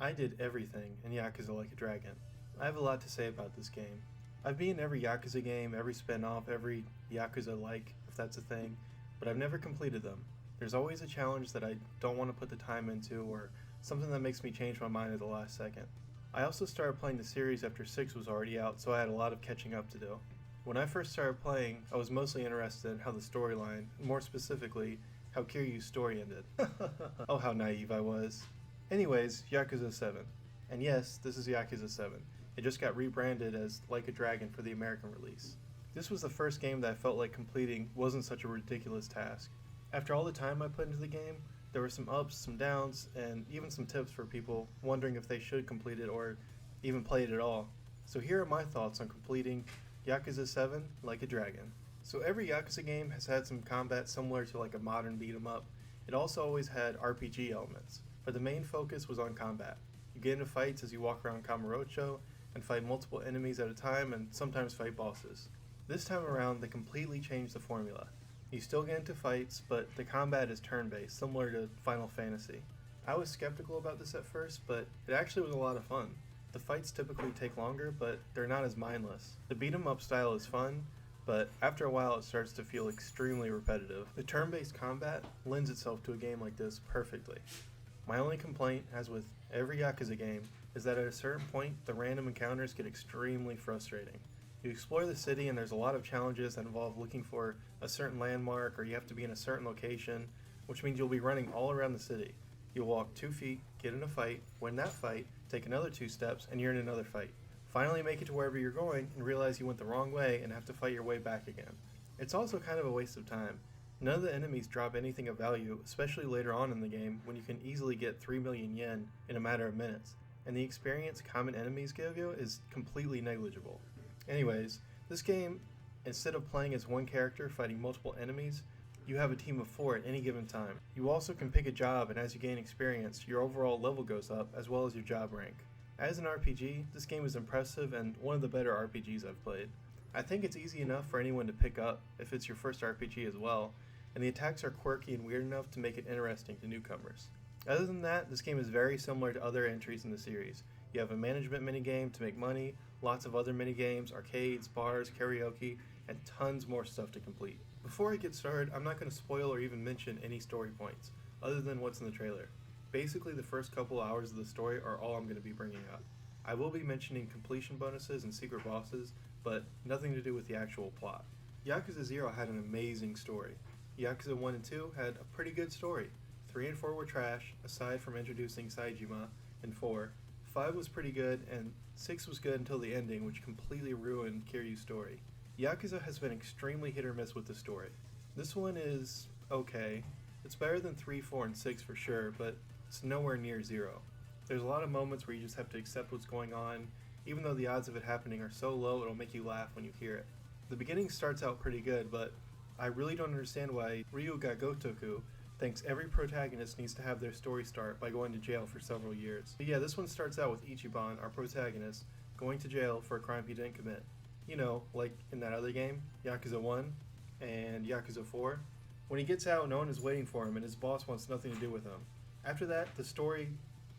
I did everything in Yakuza Like a Dragon. I have a lot to say about this game. I've been in every Yakuza game, every spin-off, every Yakuza Like, if that's a thing, but I've never completed them. There's always a challenge that I don't want to put the time into, or something that makes me change my mind at the last second. I also started playing the series after 6 was already out, so I had a lot of catching up to do. When I first started playing, I was mostly interested in how the storyline, more specifically, how Kiryu's story ended. Oh, how naive I was. Anyways, Yakuza 7. And yes, this is Yakuza 7. It just got rebranded as Like a Dragon for the American release. This was the first game that I felt like completing wasn't such a ridiculous task. After all the time I put into the game, there were some ups, some downs, and even some tips for people wondering if they should complete it or even play it at all. So here are my thoughts on completing Yakuza 7 Like a Dragon. So every Yakuza game has had some combat similar to like a modern beat 'em up. It also always had RPG elements, but the main focus was on combat. You get into fights as you walk around Kamurocho and fight multiple enemies at a time and sometimes fight bosses. This time around they completely changed the formula. You still get into fights, but the combat is turn-based, similar to Final Fantasy. I was skeptical about this at first, but it actually was a lot of fun. The fights typically take longer, but they're not as mindless. The beat 'em up style is fun, but after a while it starts to feel extremely repetitive. The turn-based combat lends itself to a game like this perfectly. My only complaint, as with every Yakuza game, is that at a certain point the random encounters get extremely frustrating. You explore the city and there's a lot of challenges that involve looking for a certain landmark or you have to be in a certain location, which means you'll be running all around the city. You'll walk 2 feet, get in a fight, win that fight, take another 2 steps, and you're in another fight. Finally make it to wherever you're going and realize you went the wrong way and have to fight your way back again. It's also kind of a waste of time. None of the enemies drop anything of value, especially later on in the game when you can easily get 3 million yen in a matter of minutes, and the experience common enemies give you is completely negligible. Anyways, this game, instead of playing as one character fighting multiple enemies, you have a team of 4 at any given time. You also can pick a job, and as you gain experience, your overall level goes up as well as your job rank. As an RPG, this game is impressive and one of the better RPGs I've played. I think it's easy enough for anyone to pick up if it's your first RPG as well, and the attacks are quirky and weird enough to make it interesting to newcomers. Other than that, this game is very similar to other entries in the series. You have a management minigame to make money, lots of other minigames, arcades, bars, karaoke, and tons more stuff to complete. Before I get started, I'm not going to spoil or even mention any story points, other than what's in the trailer. Basically, the first couple hours of the story are all I'm going to be bringing up. I will be mentioning completion bonuses and secret bosses, but nothing to do with the actual plot. Yakuza 0 had an amazing story. Yakuza 1 and 2 had a pretty good story. 3 and 4 were trash, aside from introducing Saejima in 4. 5 was pretty good, and 6 was good until the ending, which completely ruined Kiryu's story. Yakuza has been extremely hit or miss with the story. This one is okay. It's better than 3, 4, and 6 for sure, but it's nowhere near 0. There's a lot of moments where you just have to accept what's going on, even though the odds of it happening are so low it'll make you laugh when you hear it. The beginning starts out pretty good, but I really don't understand why Ryuga Gotoku thinks every protagonist needs to have their story start by going to jail for several years. But yeah, this one starts out with Ichiban, our protagonist, going to jail for a crime he didn't commit. You know, like in that other game, Yakuza 1 and Yakuza 4. When he gets out, no one is waiting for him and his boss wants nothing to do with him. After that, the story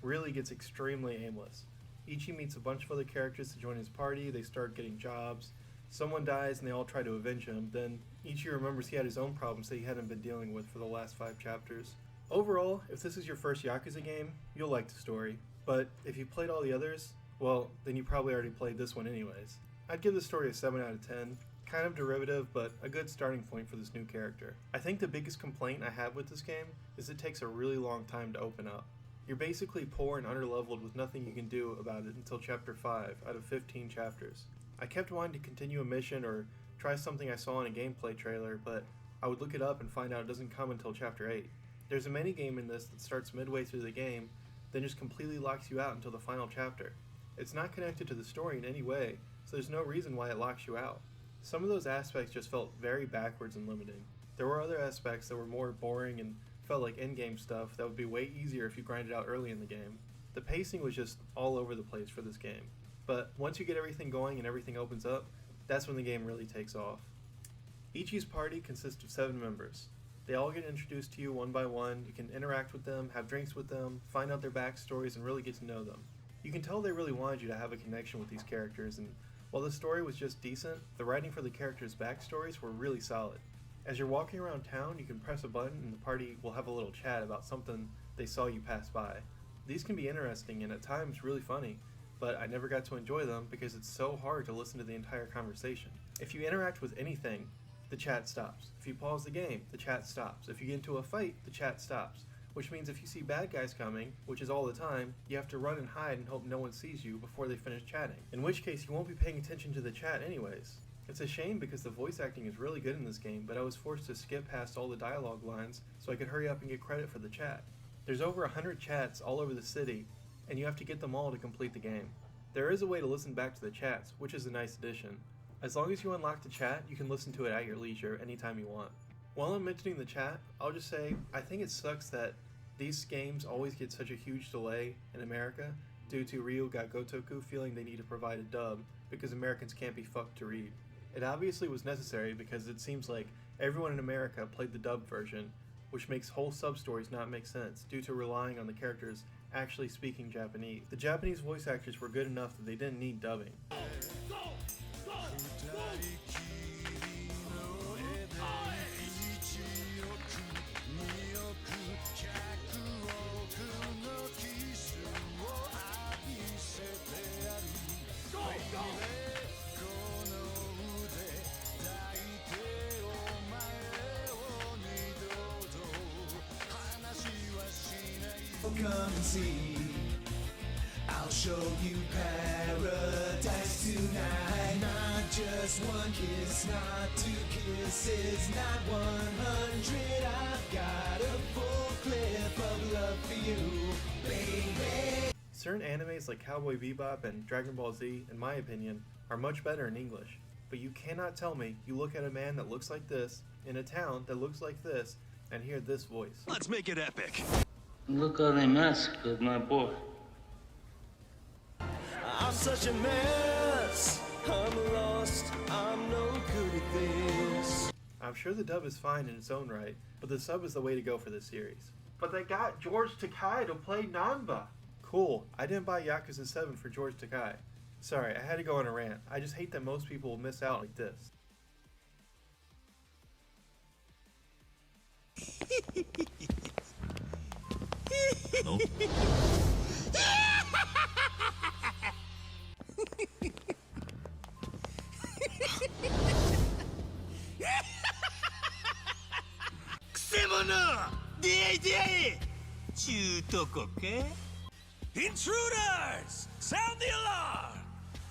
really gets extremely aimless. Ichi meets a bunch of other characters to join his party, they start getting jobs, someone dies and they all try to avenge him, then Ichi remembers he had his own problems that he hadn't been dealing with for the last 5 chapters. Overall, if this is your first Yakuza game, you'll like the story, but if you played all the others, well, then you probably already played this one anyways. I'd give the story a 7 out of 10, kind of derivative, but a good starting point for this new character. I think the biggest complaint I have with this game is it takes a really long time to open up. You're basically poor and underleveled with nothing you can do about it until chapter 5 out of 15 chapters. I kept wanting to continue a mission or try something I saw in a gameplay trailer, but I would look it up and find out it doesn't come until chapter 8. There's a minigame in this that starts midway through the game, then just completely locks you out until the final chapter. It's not connected to the story in any way, so there's no reason why it locks you out. Some of those aspects just felt very backwards and limiting. There were other aspects that were more boring and felt like endgame stuff that would be way easier if you grinded out early in the game. The pacing was just all over the place for this game. But once you get everything going and everything opens up, that's when the game really takes off. Ichi's party consists of 7 members. They all get introduced to you one by one. You can interact with them, have drinks with them, find out their backstories, and really get to know them. You can tell they really wanted you to have a connection with these characters, and while the story was just decent, the writing for the characters' backstories were really solid. As you're walking around town, you can press a button and the party will have a little chat about something they saw you pass by. These can be interesting and at times really funny, but I never got to enjoy them because it's so hard to listen to the entire conversation. If you interact with anything, the chat stops. If you pause the game, the chat stops. If you get into a fight, the chat stops. Which means if you see bad guys coming, which is all the time, you have to run and hide and hope no one sees you before they finish chatting. In which case, you won't be paying attention to the chat anyways. It's a shame because the voice acting is really good in this game, but I was forced to skip past all the dialogue lines so I could hurry up and get credit for the chat. There's over 100 chats all over the city, and you have to get them all to complete the game. There is a way to listen back to the chats, which is a nice addition. As long as you unlock the chat, you can listen to it at your leisure anytime you want. While I'm mentioning the chat, I'll just say I think it sucks that these games always get such a huge delay in America due to Ryu got Gotoku feeling they need to provide a dub because Americans can't be fucked to read. It obviously was necessary because it seems like everyone in America played the dubbed version, which makes whole sub-stories not make sense due to relying on the characters actually speaking Japanese. The Japanese voice actors were good enough that they didn't need dubbing. Come and see, I'll show you paradise tonight. Not just one kiss, not two kisses, not 100. I've got a full clip of love for you, baby. Certain animes like Cowboy Bebop and Dragon Ball Z, in my opinion, are much better in English. But you cannot tell me you look at a man that looks like this, in a town that looks like this, and hear this voice. Let's make it epic. Look how they massacred my boy. I'm such a mess, I'm lost, I'm no good at this. I'm sure the dub is fine in its own right, but the sub is the way to go for this series. But they got George Takei to play Nanba. Cool, I didn't buy Yakuza 7 for George Takei. Sorry, I had to go on a rant. I just hate that most people will miss out like this. No? くせ者！出会い出会い！ちゅうとこか？ Intruders! Sound the alarm!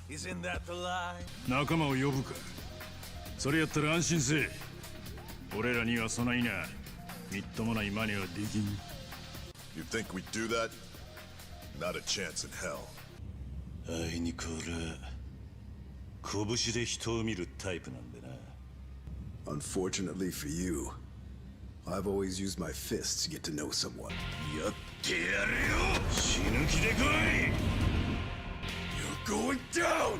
Isn't that the line? 仲間を呼ぶか。それやったら安心せえ。俺らにはそないなみっともない真似はできん。You think we'd do that? Not a chance in hell. あいにく俺は拳で人を見るタイプなんでな。 Unfortunately for you, I've always used my fists to get to know someone. やってやるよ！死ぬ気で来い！ You're going down!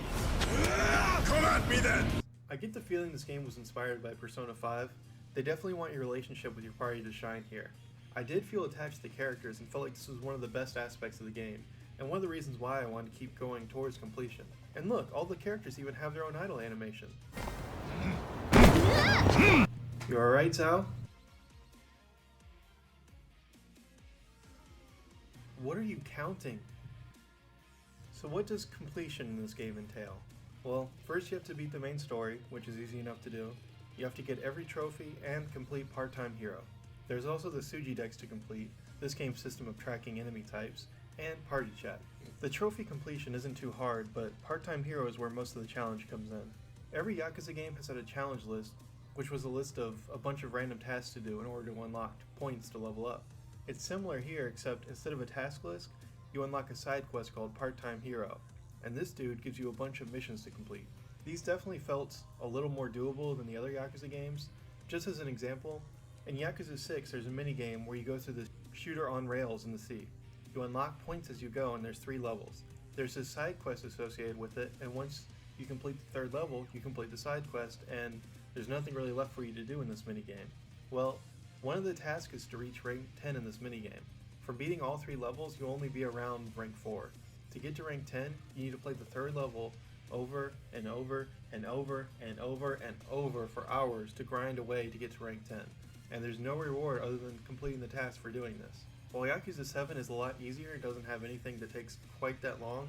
Come at me then! I get the feeling this game was inspired by Persona 5. They definitely want your relationship with your party to shine here. I did feel attached to the characters and felt like this was one of the best aspects of the game, and one of the reasons why I wanted to keep going towards completion. And look, all the characters even have their own idol animation. You alright, Zao? What are you counting? So what does completion in this game entail? Well, first you have to beat the main story, which is easy enough to do. You have to get every trophy and complete part-time hero. There's also the Suji Dex to complete, this game's system of tracking enemy types, and party chat. The trophy completion isn't too hard, but part-time hero is where most of the challenge comes in. Every Yakuza game has had a challenge list, which was a list of a bunch of random tasks to do in order to unlock points to level up. It's similar here, except instead of a task list, you unlock a side quest called Part-Time Hero, and this dude gives you a bunch of missions to complete. These definitely felt a little more doable than the other Yakuza games. Just as an example, in Yakuza 6 there's a minigame where you go through this shooter on rails in the sea. You unlock points as you go and there's 3 levels. There's a side quest associated with it, and once you complete the 3rd level, you complete the side quest and there's nothing really left for you to do in this minigame. Well, One of the tasks is to reach rank 10 in this minigame. From beating all 3 levels, you'll only be around rank 4. To get to rank 10, you need to play the 3rd level over and over and over and over and over for hours to grind away to get to rank 10. And there's no reward other than completing the task for doing this. While Yakuza 7 is a lot easier and doesn't have anything that takes quite that long,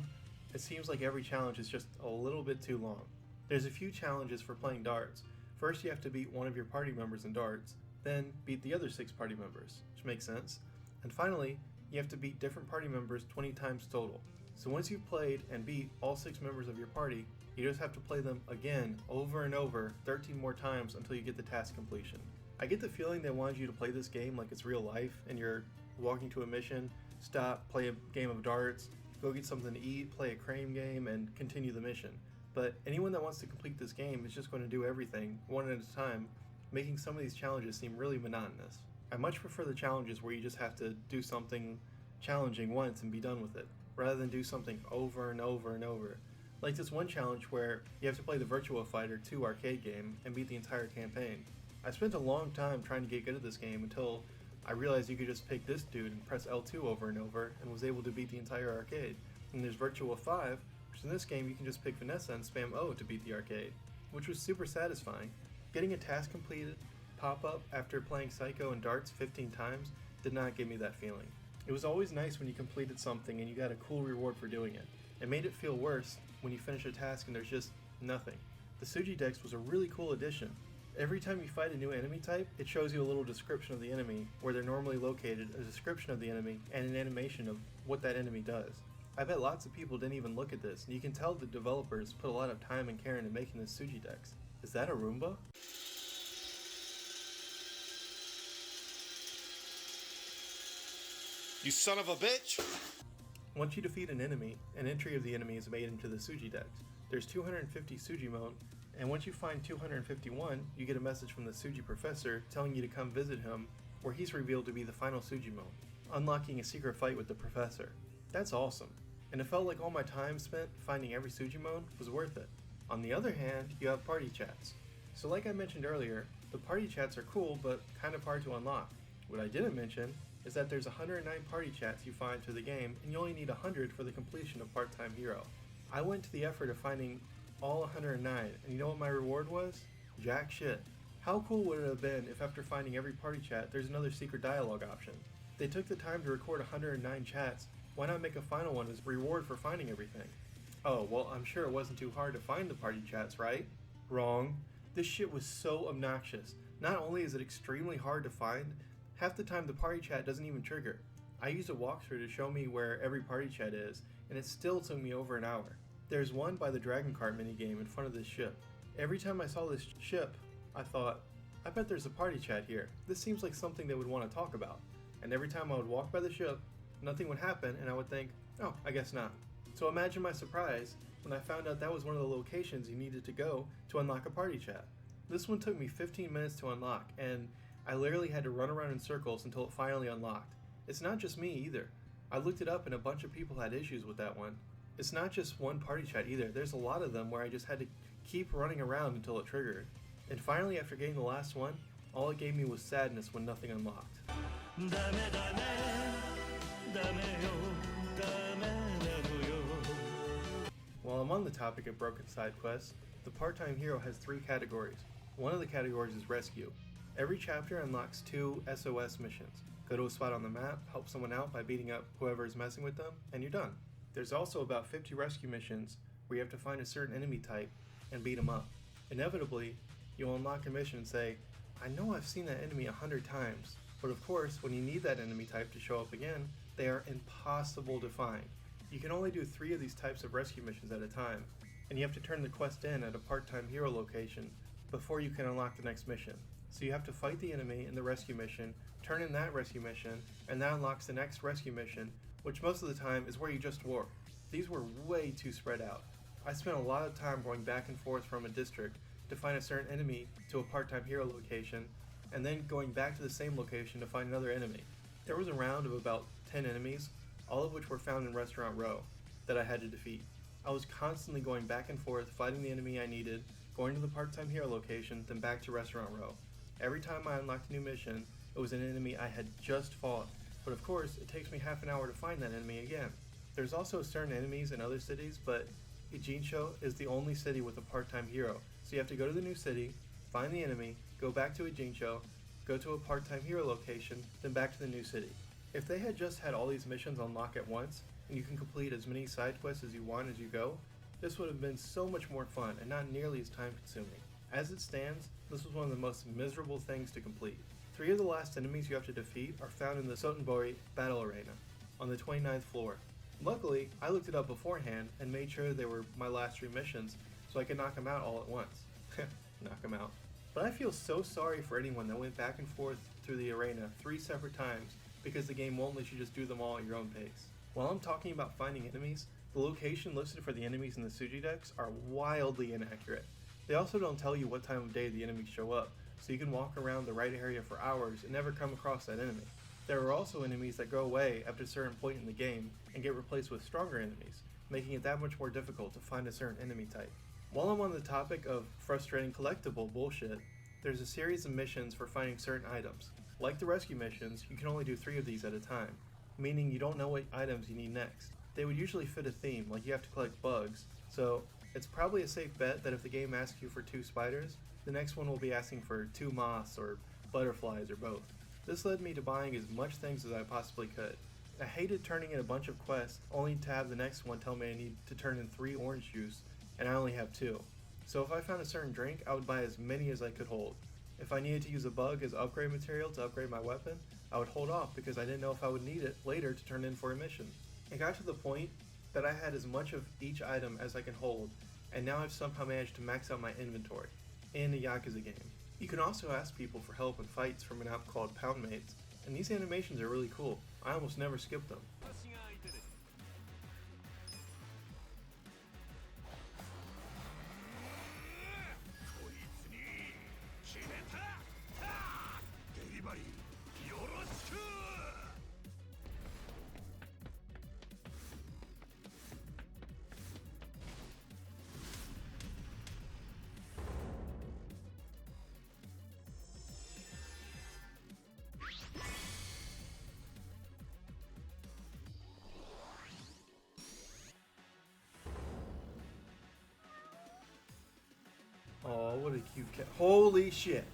it seems like every challenge is just a little bit too long. There's a few challenges for playing darts. First you have to beat one of your party members in darts, then beat the other 6 party members, which makes sense. And finally, you have to beat different party members 20 times total. So once you've played and beat all 6 members of your party, you just have to play them again over and over 13 more times until you get the task completion. I get the feeling they wanted you to play this game like it's real life and you're walking to a mission, stop, play a game of darts, go get something to eat, play a crane game, and continue the mission. But anyone that wants to complete this game is just going to do everything one at a time, making some of these challenges seem really monotonous. I much prefer the challenges where you just have to do something challenging once and be done with it, rather than do something over and over and over. Like this one challenge where you have to play the Virtua Fighter 2 arcade game and beat the entire campaign. I spent a long time trying to get good at this game until I realized you could just pick this dude and press L2 over and over and was able to beat the entire arcade. And there's Virtua 5, which in this game you can just pick Vanessa and spam O to beat the arcade, which was super satisfying. Getting a task completed pop up after playing Psycho and darts 15 times did not give me that feeling. It was always nice when you completed something and you got a cool reward for doing it. It made it feel worse when you finish a task and there's just nothing. The Suji Dex was a really cool addition. Every time you fight a new enemy type, it shows you a little description of the enemy, where they're normally located, a description of the enemy, and an animation of what that enemy does. I bet lots of people didn't even look at this, and you can tell the developers put a lot of time and care into making this Suji Dex. Is that a Roomba? You son of a bitch! Once you defeat an enemy, an entry of the enemy is made into the Suji Dex. There's 250 Sujimon, and once you find 251, you get a message from the Suji Professor telling you to come visit him, where he's revealed to be the final Sujimon, unlocking a secret fight with the Professor. That's awesome, and it felt like all my time spent finding every Sujimon was worth it. On the other hand, you have party chats. So like I mentioned earlier, the party chats are cool, but kind of hard to unlock. What I didn't mention is that there's 109 party chats you find through the game, and you only need 100 for the completion of Part-Time Hero. I went to the effort of finding all 109, and you know what my reward was? Jack shit. How cool would it have been if after finding every party chat, there's another secret dialogue option? They took the time to record 109 chats, why not make a final one as a reward for finding everything? Oh, well, I'm sure it wasn't too hard to find the party chats, right? Wrong. This shit was so obnoxious. Not only is it extremely hard to find, half the time the party chat doesn't even trigger. I used a walkthrough to show me where every party chat is, and it still took me over an hour. There's one by the Dragon Kart minigame in front of this ship. Every time I saw this ship, I thought, I bet there's a party chat here. This seems like something they would want to talk about. And every time I would walk by the ship, nothing would happen, and I would think, oh, I guess not. So imagine my surprise when I found out that was one of the locations you needed to go to unlock a party chat. This one took me 15 minutes to unlock, and I literally had to run around in circles until it finally unlocked. It's not just me either. I looked it up and a bunch of people had issues with that one. It's not just one party chat either. There's a lot of them where I just had to keep running around until it triggered. And finally, after getting the last one, all it gave me was sadness when nothing unlocked. While I'm on the topic of broken side quests, the Part-Time Hero has 3 categories. One of the categories is Rescue. Every chapter unlocks 2 SOS missions. Go to a spot on the map, help someone out by beating up whoever is messing with them, and you're done. There's also about 50 rescue missions where you have to find a certain enemy type and beat them up. Inevitably, you'll unlock a mission and say, I know I've seen that enemy 100 times, but of course, when you need that enemy type to show up again, they are impossible to find. You can only do 3 of these types of rescue missions at a time, and you have to turn the quest in at a Part-Time Hero location before you can unlock the next mission. So you have to fight the enemy in the rescue mission, turn in that rescue mission, and that unlocks the next rescue mission, which most of the time is where you just war. These were way too spread out. I spent a lot of time going back and forth from a district to find a certain enemy to a Part-Time Hero location, and then going back to the same location to find another enemy. There was a round of about 10 enemies, all of which were found in Restaurant Row, that I had to defeat. I was constantly going back and forth, fighting the enemy I needed, going to the Part-Time Hero location, then back to Restaurant Row. Every time I unlocked a new mission, it it was an enemy I had just fought, but of course it takes me half an hour to find that enemy again. There's also certain enemies in other cities, but Ijincho is the only city with a part-time hero, so you have to go to the new city, find the enemy, go back to Ijincho, go to a part-time hero location, then back to the new city. If they had just had all these missions unlock at once, and you can complete as many side quests as you want as you go, this would have been so much more fun and not nearly as time consuming. As it stands, this was one of the most miserable things to complete. 3 of the last enemies you have to defeat are found in the Sotenbori Battle Arena, on the 29th floor. Luckily, I looked it up beforehand and made sure they were my last 3 missions, so I could knock them out all at once. Knock them out. But I feel so sorry for anyone that went back and forth through the arena 3 separate times because the game won't let you just do them all at your own pace. While I'm talking about finding enemies, the location listed for the enemies in the Suji decks are wildly inaccurate. They also don't tell you what time of day the enemies show up, so you can walk around the right area for hours and never come across that enemy. There are also enemies that go away after a certain point in the game and get replaced with stronger enemies, making it that much more difficult to find a certain enemy type. While I'm on the topic of frustrating collectible bullshit, there's a series of missions for finding certain items. Like the rescue missions, you can only do 3 of these at a time, meaning you don't know what items you need next. They would usually fit a theme, like you have to collect bugs, so it's probably a safe bet that if the game asks you for 2 spiders, the next one will be asking for 2 moths or butterflies or both. This led me to buying as much things as I possibly could. I hated turning in a bunch of quests only to have the next one tell me I need to turn in 3 orange juice, and I only have 2. So if I found a certain drink, I would buy as many as I could hold. If I needed to use a bug as upgrade material to upgrade my weapon, I would hold off because I didn't know if I would need it later to turn in for a mission. It got to the point that I had as much of each item as I can hold, and now I've somehow managed to max out my inventory in a Yakuza game. You can also ask people for help in fights from an app called Poundmates, and these animations are really cool. I almost never skip them. Oh, what a cute cat. Holy shit!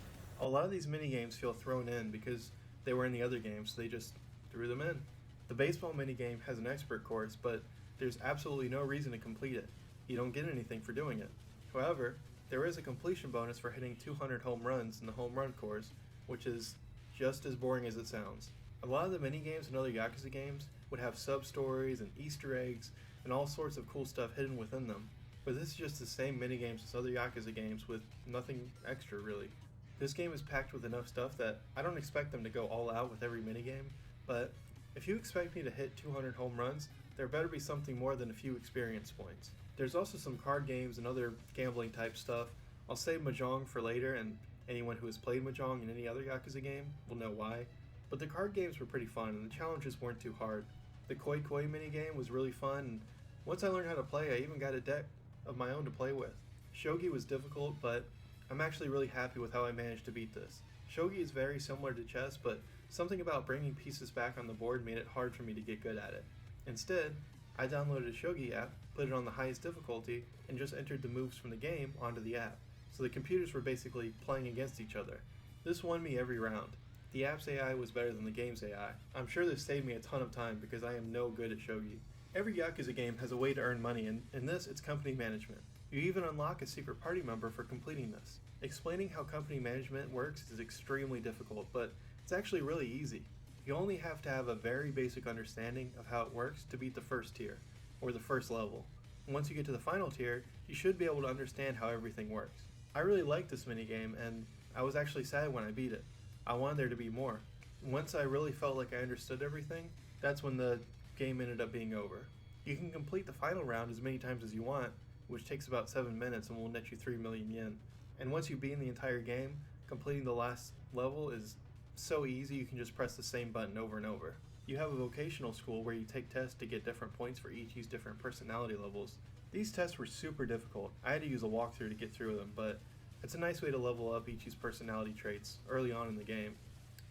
A lot of these minigames feel thrown in because they were in the other games, so they just threw them in. The baseball minigame has an expert course, but there's absolutely no reason to complete it. You don't get anything for doing it. However, there is a completion bonus for hitting 200 home runs in the home run course, which is just as boring as it sounds. A lot of the minigames in other Yakuza games would have sub-stories and Easter eggs and all sorts of cool stuff hidden within them. But this is just the same minigames as other Yakuza games with nothing extra really. This game is packed with enough stuff that I don't expect them to go all out with every minigame, but if you expect me to hit 200 home runs, there better be something more than a few experience points. There's also some card games and other gambling type stuff. I'll save Mahjong for later, and anyone who has played Mahjong in any other Yakuza game will know why. But the card games were pretty fun, and the challenges weren't too hard. The Koi Koi minigame was really fun, and once I learned how to play, I even got a deck of my own to play with. Shogi was difficult, but I'm actually really happy with how I managed to beat this. Shogi is very similar to chess, but something about bringing pieces back on the board made it hard for me to get good at it. Instead, I downloaded a Shogi app, put it on the highest difficulty, and just entered the moves from the game onto the app. So the computers were basically playing against each other. This won me every round. The app's AI was better than the game's AI. I'm sure this saved me a ton of time because I am no good at Shogi. Every Yakuza game has a way to earn money, and in this, it's company management. You even unlock a secret party member for completing this. Explaining how company management works is extremely difficult, but it's actually really easy. You only have to have a very basic understanding of how it works to beat the first tier, or the first level. And once you get to the final tier, you should be able to understand how everything works. I really liked this minigame, and I was actually sad when I beat it. I wanted there to be more. Once I really felt like I understood everything, that's when the game ended up being over. You can complete the final round as many times as you want, which takes about 7 minutes and will net you 3 million yen. And once you beat the entire game, completing the last level is so easy you can just press the same button over and over. You have a vocational school where you take tests to get different points for each use different personality levels. These tests were super difficult. I had to use a walkthrough to get through them, but it's a nice way to level up Ichi's personality traits early on in the game.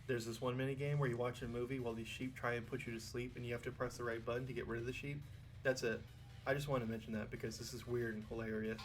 There's this one mini game where you watch a movie while these sheep try and put you to sleep and you have to press the right button to get rid of the sheep. That's it. I just want to mention that because this is weird and hilarious.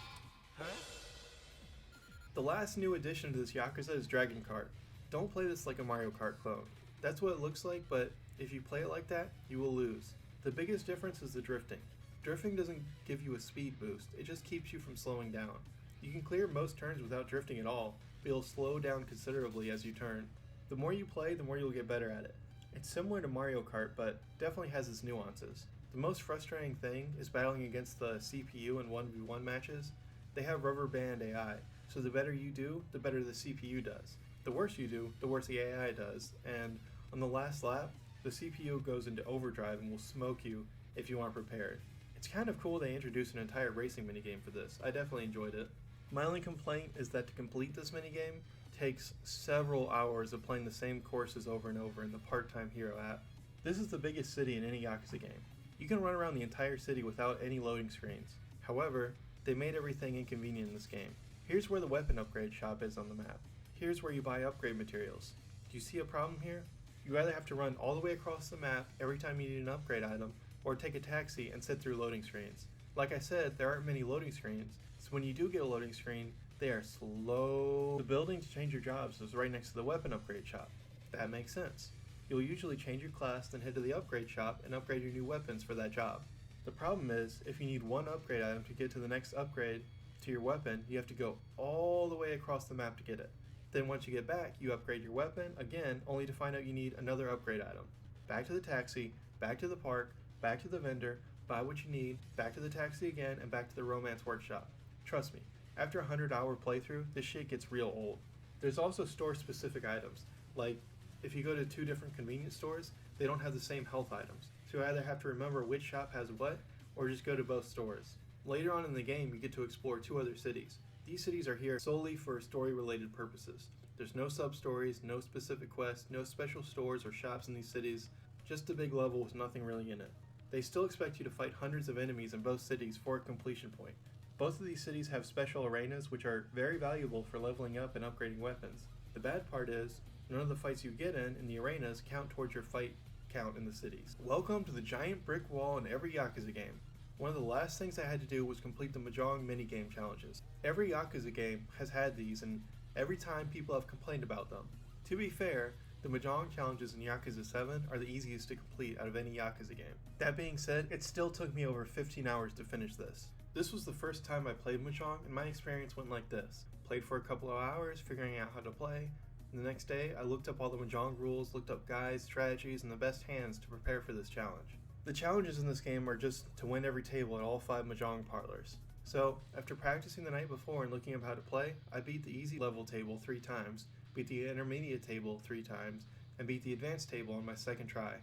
The last new addition to this Yakuza is Dragon Kart. Don't play this like a Mario Kart clone. That's what it looks like, but if you play it like that, you will lose. The biggest difference is the drifting. Drifting doesn't give you a speed boost, it just keeps you from slowing down. You can clear most turns without drifting at all, but you'll slow down considerably as you turn. The more you play, the more you'll get better at it. It's similar to Mario Kart, but definitely has its nuances. The most frustrating thing is battling against the CPU in 1v1 matches. They have rubber band AI, so the better you do, the better the CPU does. The worse you do, the worse the AI does, and on the last lap, the CPU goes into overdrive and will smoke you if you aren't prepared. It's kind of cool they introduced an entire racing minigame for this. I definitely enjoyed it. My only complaint is that to complete this minigame takes several hours of playing the same courses over and over in the Part-Time Hero app. This is the biggest city in any Yakuza game. You can run around the entire city without any loading screens. However, they made everything inconvenient in this game. Here's where the weapon upgrade shop is on the map. Here's where you buy upgrade materials. Do you see a problem here? You either have to run all the way across the map every time you need an upgrade item, or take a taxi and sit through loading screens. Like I said, there aren't many loading screens, so when you do get a loading screen, they are slow. The building to change your jobs is right next to the weapon upgrade shop. That makes sense. You'll usually change your class, then head to the upgrade shop and upgrade your new weapons for that job. The problem is, if you need one upgrade item to get to the next upgrade to your weapon, you have to go all the way across the map to get it. Then once you get back, you upgrade your weapon again, only to find out you need another upgrade item. Back to the taxi, back to the park, back to the vendor, buy what you need, back to the taxi again, and back to the romance workshop. Trust me, after a 100-hour playthrough, this shit gets real old. There's also store-specific items, like if you go to 2 different convenience stores, they don't have the same health items, so you either have to remember which shop has what, or just go to both stores. Later on in the game, you get to explore 2 other cities. These cities are here solely for story-related purposes. There's no sub-stories, no specific quests, no special stores or shops in these cities, just a big level with nothing really in it. They still expect you to fight hundreds of enemies in both cities for a completion point. Both of these cities have special arenas which are very valuable for leveling up and upgrading weapons. The bad part is, none of the fights you get in the arenas count towards your fight count in the cities. Welcome to the giant brick wall in every Yakuza game. One of the last things I had to do was complete the Mahjong minigame challenges. Every Yakuza game has had these, and every time people have complained about them. To be fair, the Mahjong challenges in Yakuza 7 are the easiest to complete out of any Yakuza game. That being said, it still took me over 15 hours to finish this. This was the first time I played Mahjong, and my experience went like this. Played for a couple of hours, figuring out how to play. And the next day, I looked up all the Mahjong rules, looked up guides, strategies, and the best hands to prepare for this challenge. The challenges in this game are just to win every table at all 5 Mahjong parlors. So, after practicing the night before and looking up how to play, I beat the easy level table 3 times, beat the intermediate table 3 times, and beat the advanced table on my second try.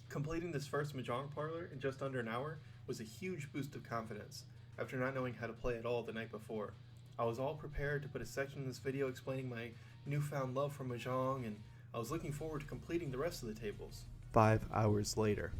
Completing this first Mahjong parlor in just under an hour was a huge boost of confidence, after not knowing how to play at all the night before. I was all prepared to put a section in this video explaining my newfound love for Mahjong, and I was looking forward to completing the rest of the tables. 5 hours later.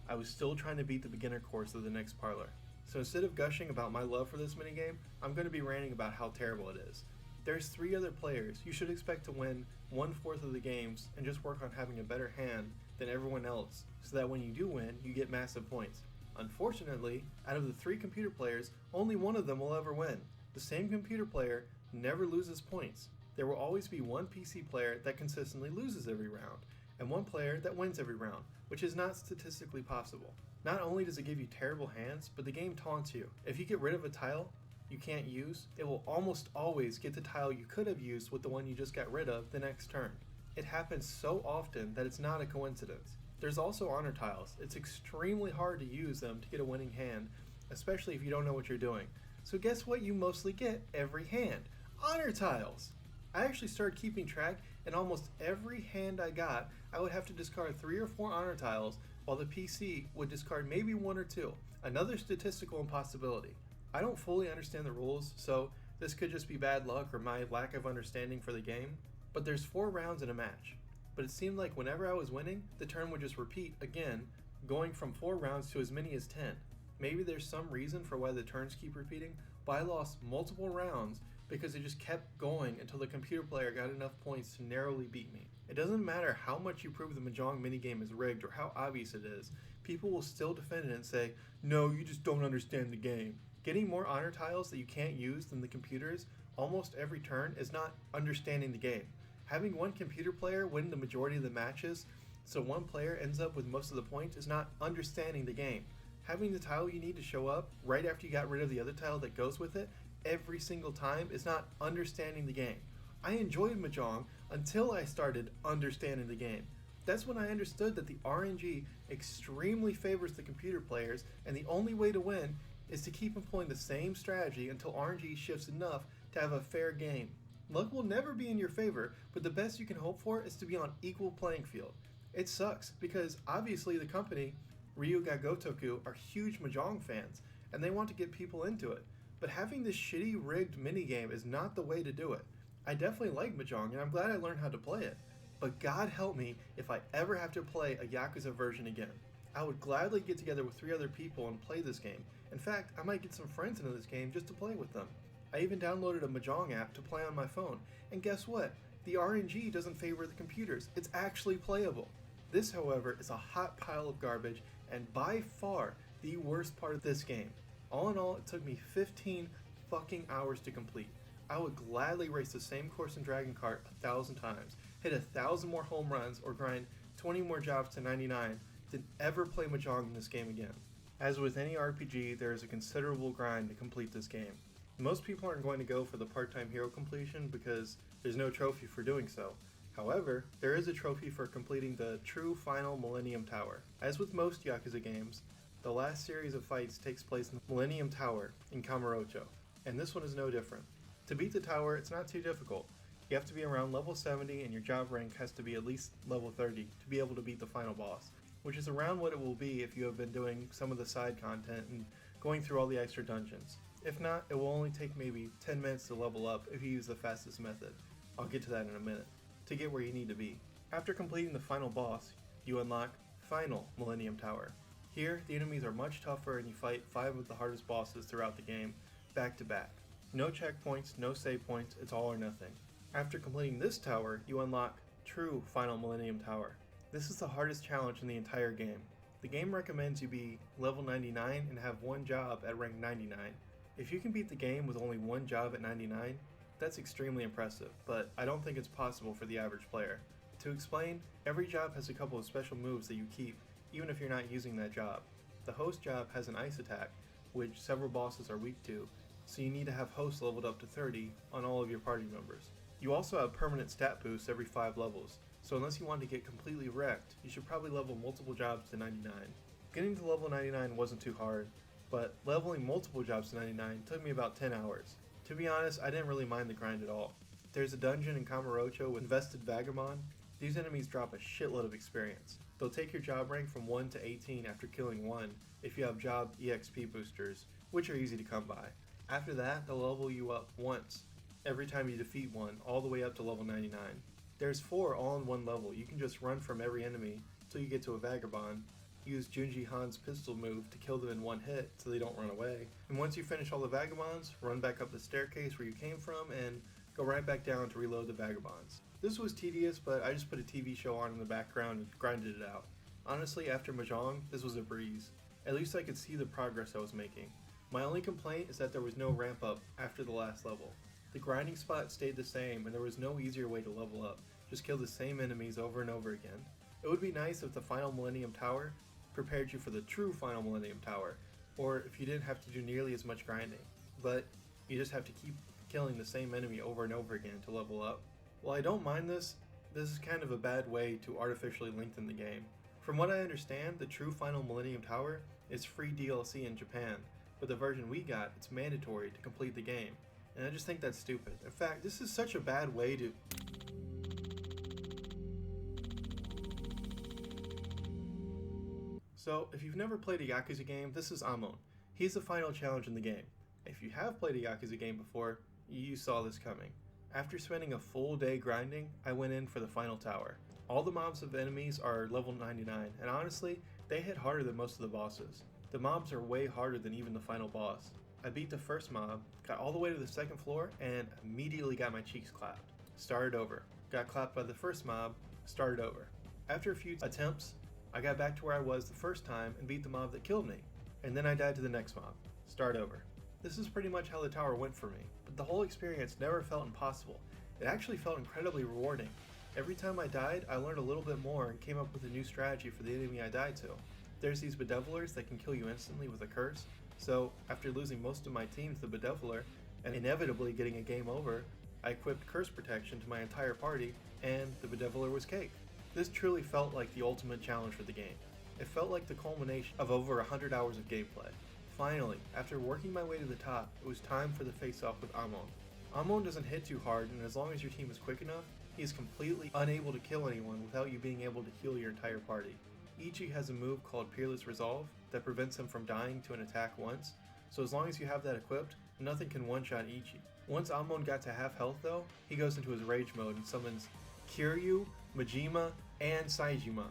I was still trying to beat the beginner course of the next parlor. So instead of gushing about my love for this minigame, I'm going to be ranting about how terrible it is. There's 3 other players. You should expect to win 1/4 of the games and just work on having a better hand than everyone else, so that when you do win, you get massive points. Unfortunately, out of the 3 computer players, only one of them will ever win. The same computer player never loses points. There will always be one PC player that consistently loses every round, and one player that wins every round, which is not statistically possible. Not only does it give you terrible hands, but the game taunts you. If you get rid of a tile you can't use, it will almost always get the tile you could have used with the one you just got rid of the next turn. It happens so often that it's not a coincidence. There's also honor tiles. It's extremely hard to use them to get a winning hand, especially if you don't know what you're doing. So guess what you mostly get every hand? Honor tiles! I actually started keeping track, and almost every hand I got, I would have to discard 3 or 4 honor tiles, while the PC would discard maybe 1 or 2. Another statistical impossibility. I don't fully understand the rules, so this could just be bad luck or my lack of understanding for the game, but there's 4 rounds in a match. But it seemed like whenever I was winning, the turn would just repeat again, going from 4 rounds to as many as 10. Maybe there's some reason for why the turns keep repeating, but I lost multiple rounds because it just kept going until the computer player got enough points to narrowly beat me. It doesn't matter how much you prove the Mahjong minigame is rigged or how obvious it is, people will still defend it and say, no, you just don't understand the game. Getting more honor tiles that you can't use than the computers almost every turn is not understanding the game. Having one computer player win the majority of the matches, so one player ends up with most of the points, is not understanding the game. Having the tile you need to show up right after you got rid of the other tile that goes with it every single time is not understanding the game. I enjoyed Mahjong until I started understanding the game. That's when I understood that the RNG extremely favors the computer players, and the only way to win is to keep employing the same strategy until RNG shifts enough to have a fair game. Luck will never be in your favor, but the best you can hope for is to be on equal playing field. It sucks because obviously the company, Ryuga Gotoku, are huge Mahjong fans and they want to get people into it. But having this shitty rigged minigame is not the way to do it. I definitely like Mahjong and I'm glad I learned how to play it. But God help me if I ever have to play a Yakuza version again. I would gladly get together with 3 other people and play this game. In fact, I might get some friends into this game just to play with them. I even downloaded a Mahjong app to play on my phone, and guess what? The RNG doesn't favor the computers. It's actually playable. This, however, is a hot pile of garbage, and by far the worst part of this game. All in all, it took me 15 fucking hours to complete. I would gladly race the same course in Dragon Kart 1,000 times, hit 1,000 more home runs, or grind 20 more jobs to 99 than ever play Mahjong in this game again. As with any RPG, there is a considerable grind to complete this game. Most people aren't going to go for the part-time hero completion because there's no trophy for doing so. However, there is a trophy for completing the true final Millennium Tower. As with most Yakuza games, the last series of fights takes place in the Millennium Tower in Kamurocho, and this one is no different. To beat the tower, it's not too difficult. You have to be around level 70 and your job rank has to be at least level 30 to be able to beat the final boss, which is around what it will be if you have been doing some of the side content and going through all the extra dungeons. If not, it will only take maybe 10 minutes to level up if you use the fastest method. I'll get to that in a minute, to get where you need to be. After completing the final boss, you unlock Final Millennium Tower. Here, the enemies are much tougher and you fight 5 of the hardest bosses throughout the game, back to back. No checkpoints, no save points, it's all or nothing. After completing this tower, you unlock True Final Millennium Tower. This is the hardest challenge in the entire game. The game recommends you be level 99 and have one job at rank 99. If you can beat the game with only one job at 99, that's extremely impressive, but I don't think it's possible for the average player. To explain, every job has a couple of special moves that you keep, even if you're not using that job. The host job has an ice attack, which several bosses are weak to, so you need to have host leveled up to 30 on all of your party members. You also have permanent stat boosts every 5 levels, so unless you want to get completely wrecked, you should probably level multiple jobs to 99. Getting to level 99 wasn't too hard, but leveling multiple jobs to 99 took me about 10 hours. To be honest, I didn't really mind the grind at all. There's a dungeon in Kamurocho with Invested Vagabond. These enemies drop a shitload of experience. They'll take your job rank from 1 to 18 after killing one if you have job EXP boosters, which are easy to come by. After that, they'll level you up once, every time you defeat one, all the way up to level 99. There's 4 all in one level. You can just run from every enemy till you get to a Vagabond, use Junji Han's pistol move to kill them in one hit so they don't run away, and once you finish all the Vagabonds, run back up the staircase where you came from and go right back down to reload the Vagabonds. This was tedious, but I just put a TV show on in the background and grinded it out. Honestly, after Mahjong, this was a breeze. At least I could see the progress I was making. My only complaint is that there was no ramp up after the last level. The grinding spot stayed the same and there was no easier way to level up, just kill the same enemies over and over again. It would be nice if the final Millennium Tower prepared you for the true final Millennium Tower, or if you didn't have to do nearly as much grinding, but you just have to keep killing the same enemy over and over again to level up. While I don't mind this is kind of a bad way to artificially lengthen the game. From what I understand, the true final Millennium Tower is free DLC in Japan, but the version we got, it's mandatory to complete the game, and I just think that's stupid. In fact, this is such a bad way to... So, if you've never played a Yakuza game, this is Amon. He's the final challenge in the game. If you have played a Yakuza game before, you saw this coming. After spending a full day grinding, I went in for the final tower. All the mobs of enemies are level 99, and honestly, they hit harder than most of the bosses. The mobs are way harder than even the final boss. I beat the first mob, got all the way to the second floor, and immediately got my cheeks clapped. Started over. Got clapped by the first mob, started over. After a few attempts, I got back to where I was the first time and beat the mob that killed me. And then I died to the next mob. Start over. This is pretty much how the tower went for me, but the whole experience never felt impossible. It actually felt incredibly rewarding. Every time I died, I learned a little bit more and came up with a new strategy for the enemy I died to. There's these bedevilers that can kill you instantly with a curse, so after losing most of my team to the bedeviler, and inevitably getting a game over, I equipped curse protection to my entire party, and the bedeviler was cake. This truly felt like the ultimate challenge for the game. It felt like the culmination of over 100 hours of gameplay. Finally, after working my way to the top, it was time for the face-off with Amon. Amon doesn't hit too hard, and as long as your team is quick enough, he is completely unable to kill anyone without you being able to heal your entire party. Ichi has a move called Peerless Resolve that prevents him from dying to an attack once, so as long as you have that equipped, nothing can one-shot Ichi. Once Amon got to half health though, he goes into his rage mode and summons Kiryu, Majima, and Saejima.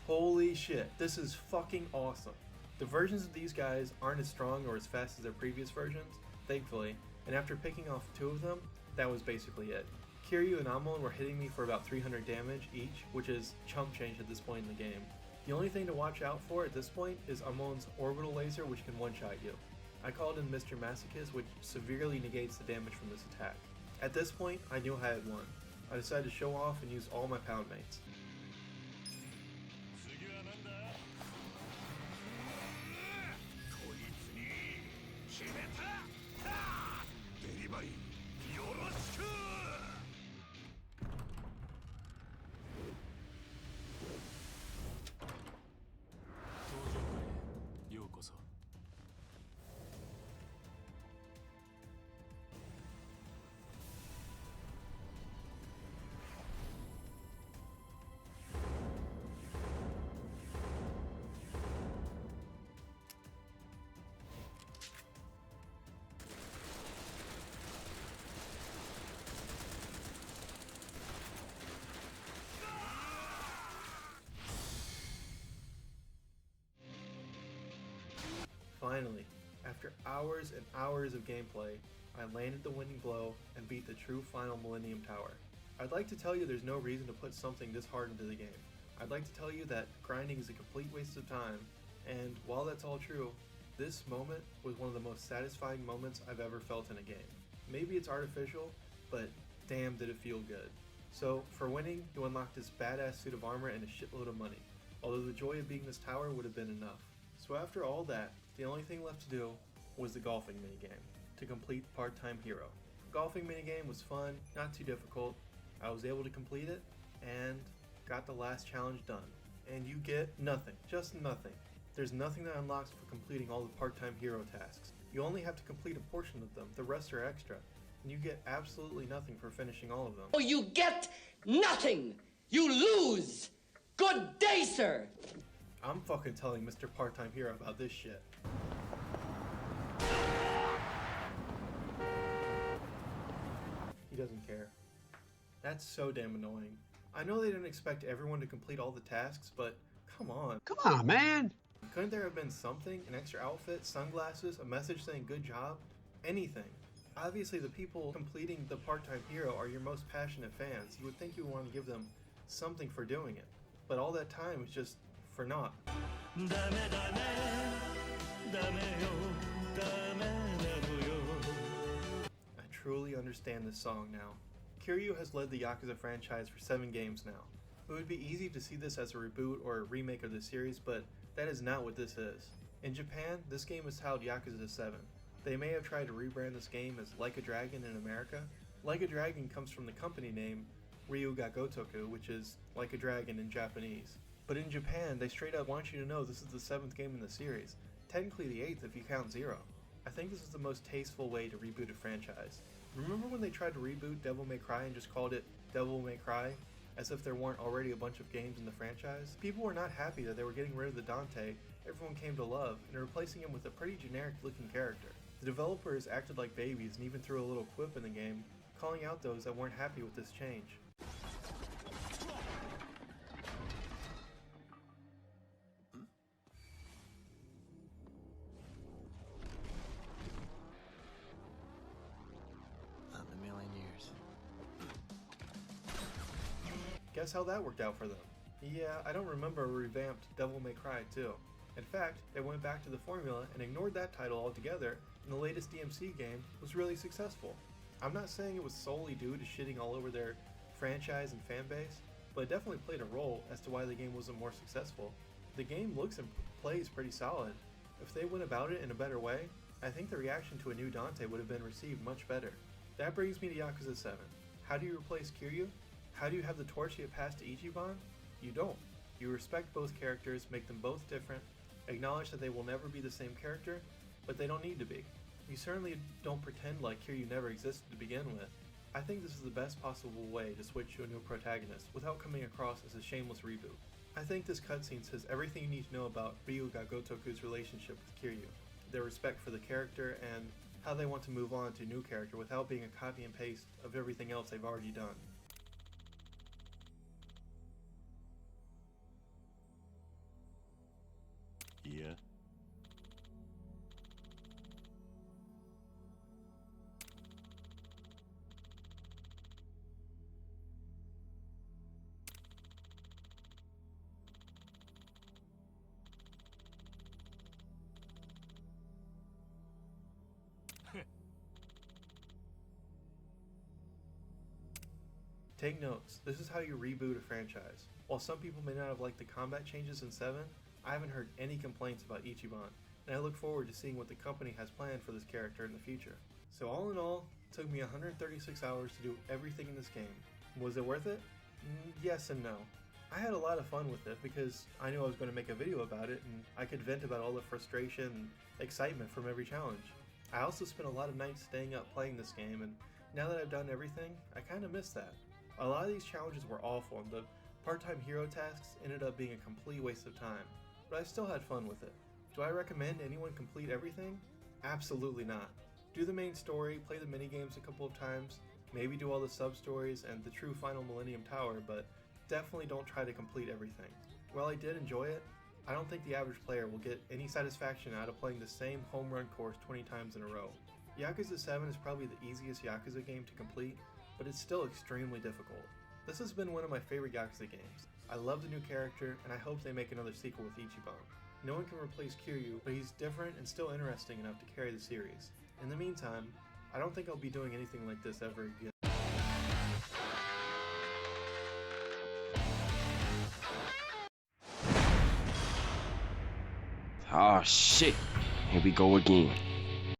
Holy shit, this is fucking awesome. The versions of these guys aren't as strong or as fast as their previous versions, thankfully, and after picking off 2 of them, that was basically it. Kiryu and Amon were hitting me for about 300 damage each, which is chump change at this point in the game. The only thing to watch out for at this point is Amon's orbital laser, which can one-shot you. I called in Mr. Masochist, which severely negates the damage from this attack. At this point, I knew I had won. I decided to show off and use all my pound mates. 次は何だ？こいつに決めた！はあ！デリバリーよろしく！登場会へようこそ。Finally, after hours and hours of gameplay, I landed the winning blow and beat the true final Millennium Tower. I'd like to tell you there's no reason to put something this hard into the game. I'd like to tell you that grinding is a complete waste of time, and while that's all true, this moment was one of the most satisfying moments I've ever felt in a game. Maybe it's artificial, but damn did it feel good. So for winning, you unlocked this badass suit of armor and a shitload of money, although the joy of beating this tower would have been enough. So after all that, the only thing left to do was the golfing minigame, to complete Part-Time Hero. The golfing minigame was fun, not too difficult. I was able to complete it, and got the last challenge done. And you get nothing, just nothing. There's nothing that unlocks for completing all the Part-Time Hero tasks. You only have to complete a portion of them, the rest are extra. And you get absolutely nothing for finishing all of them. Oh, you get nothing! You lose! Good day, sir! I'm fucking telling Mr. Part-Time Hero about this shit. He doesn't care. That's so damn annoying. I know they didn't expect everyone to complete all the tasks, but come on. Come on, man! Couldn't there have been something? An extra outfit, sunglasses, a message saying good job? Anything. Obviously the people completing the Part-Time Hero are your most passionate fans. You would think you would want to give them something for doing it. But all that time is just for naught. I truly understand this song now. Kiryu has led the Yakuza franchise for 7 games now. It would be easy to see this as a reboot or a remake of the series, but that is not what this is. In Japan, this game is titled Yakuza 7. They may have tried to rebrand this game as Like a Dragon in America. Like a Dragon comes from the company name Ryuga Gotoku, which is Like a Dragon in Japanese. But in Japan, they straight up want you to know this is the 7th game in the series. Technically the 8th if you count 0. I think this is the most tasteful way to reboot a franchise. Remember when they tried to reboot Devil May Cry and just called it Devil May Cry? As if there weren't already a bunch of games in the franchise? People were not happy that they were getting rid of the Dante everyone came to love and replacing him with a pretty generic looking character. The developers acted like babies and even threw a little quip in the game, calling out those that weren't happy with this change. Guess how that worked out for them? Yeah, I don't remember a revamped Devil May Cry 2. In fact, they went back to the formula and ignored that title altogether, and the latest DMC game was really successful. I'm not saying it was solely due to shitting all over their franchise and fanbase, but it definitely played a role as to why the game wasn't more successful. The game looks and plays pretty solid. If they went about it in a better way, I think the reaction to a new Dante would have been received much better. That brings me to Yakuza 7. How do you replace Kiryu? How do you have the torch get passed to Ichiban? You don't. You respect both characters, make them both different, acknowledge that they will never be the same character, but they don't need to be. You certainly don't pretend like Kiryu never existed to begin with. I think this is the best possible way to switch to a new protagonist without coming across as a shameless reboot. I think this cutscene says everything you need to know about Ryuga Gotoku's relationship with Kiryu, their respect for the character, and how they want to move on to a new character without being a copy and paste of everything else they've already done. Yeah. Take notes, this is how you reboot a franchise. While some people may not have liked the combat changes in 7, I haven't heard any complaints about Ichiban, and I look forward to seeing what the company has planned for this character in the future. So all in all, it took me 136 hours to do everything in this game. Was it worth it? Yes and no. I had a lot of fun with it because I knew I was going to make a video about it and I could vent about all the frustration and excitement from every challenge. I also spent a lot of nights staying up playing this game, and now that I've done everything, I kind of miss that. A lot of these challenges were awful and the part-time hero tasks ended up being a complete waste of time, but I still had fun with it. Do I recommend anyone complete everything? Absolutely not. Do the main story, play the minigames a couple of times, maybe do all the sub-stories and the true final Millennium Tower, but definitely don't try to complete everything. While I did enjoy it, I don't think the average player will get any satisfaction out of playing the same home run course 20 times in a row. Yakuza 7 is probably the easiest Yakuza game to complete, but it's still extremely difficult. This has been one of my favorite Yakuza games. I love the new character, and I hope they make another sequel with Ichiban. No one can replace Kiryu, but he's different and still interesting enough to carry the series. In the meantime, I don't think I'll be doing anything like this ever again. Oh shit, here we go again.